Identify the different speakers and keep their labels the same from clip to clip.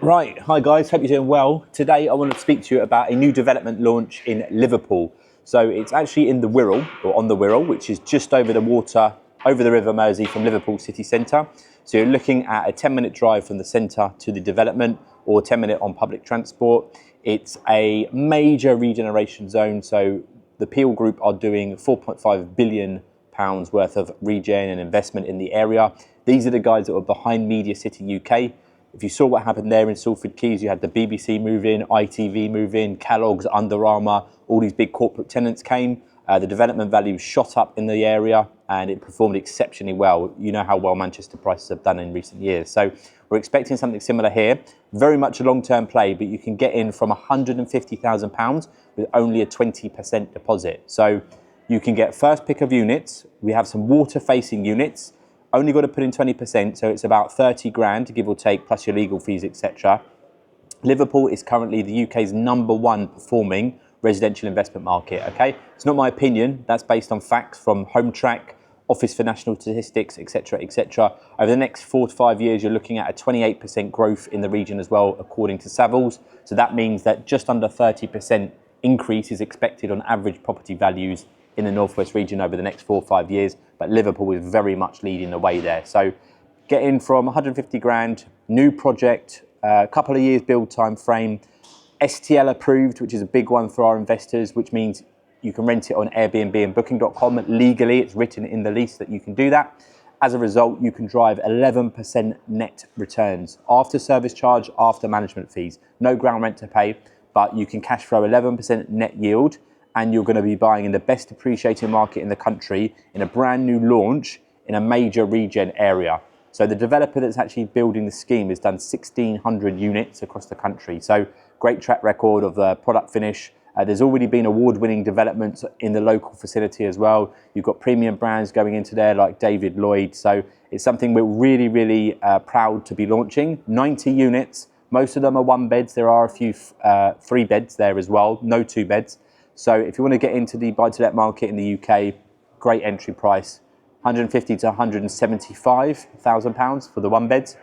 Speaker 1: Right, hi guys, hope you're doing well. Today I want to speak to you about a new development launch in Liverpool. So it's actually in the Wirral, or on the Wirral, which is just over the water, over the River Mersey from Liverpool city centre. So you're looking at a 10-minute drive from the centre to the development, or 10-minute on public transport. It's a major regeneration zone, so the Peel Group are doing £4.5 billion worth of regen and investment in the area. These are the guys that were behind Media City UK. If you saw what happened there in Salford Quays, you had the BBC move in, ITV move in, Kellogg's, Under Armour, all these big corporate tenants came. The development value shot up in the area and it performed exceptionally well. You know how well Manchester prices have done in recent years. So we're expecting something similar here. Very much a long-term play, but you can get in from £150,000 with only a 20% deposit. So you can get first pick of units. We have some water-facing units. Only got to put in 20%, so it's about 30 grand, give or take, plus your legal fees, etc. Liverpool is currently the UK's #1 performing residential investment market, okay? It's not my opinion, that's based on facts from Home Track, Office for National Statistics, etc., etc. Over the next 4 to 5 years, you're looking at a 28% growth in the region as well, according to Savills. So that means that just under 30% increase is expected on average property values in the Northwest region over the next 4 or 5 years, but Liverpool is very much leading the way there. So get in from 150 grand, new project, a couple of years build time frame, STL approved, which is a big one for our investors, which means you can rent it on Airbnb and Booking.com. Legally, it's written in the lease that you can do that. As a result, you can drive 11% net returns after service charge, after management fees. No ground rent to pay, but you can cash flow 11% net yield, and you're going to be buying in the best appreciating market in the country in a brand new launch in a major regen area. So the developer that's actually building the scheme has done 1,600 units across the country. So great track record of product finish. There's already been award-winning developments in the local facility as well. You've got premium brands going into there like David Lloyd. So it's something we're really, really proud to be launching. 90 units. Most of them are 1 beds. There are a few 3 beds there as well. No 2 beds. So if you want to get into the buy-to-let market in the UK, great entry price, £150,000 to £175,000 for the 1 beds.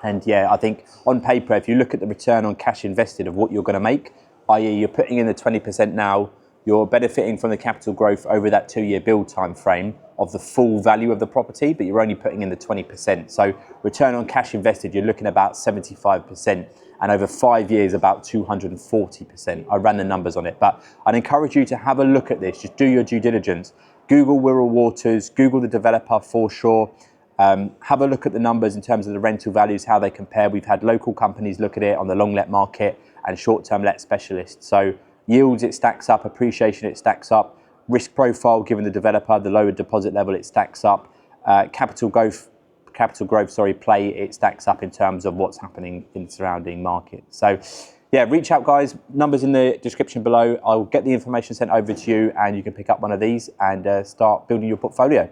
Speaker 1: And yeah, I think on paper, if you look at the return on cash invested of what you're going to make, i.e. you're putting in the 20% now, you're benefiting from the capital growth over that 2-year build time frame of the full value of the property, but you're only putting in the 20%. So return on cash invested, you're looking at about 75%, and over 5 years, about 240%. I ran the numbers on it, but I'd encourage you to have a look at this. Just do your due diligence. Google Wirral Waters, Google the developer for sure. Have a look at the numbers in terms of the rental values, how they compare. We've had local companies look at it on the long let market and short-term let specialists. So yields, it stacks up. Appreciation, it stacks up. Risk profile, given the developer, the lower deposit level, it stacks up. Capital growth, play, it stacks up in terms of what's happening in the surrounding market. So yeah, reach out guys, numbers in the description below. I'll get the information sent over to you and you can pick up one of these and start building your portfolio.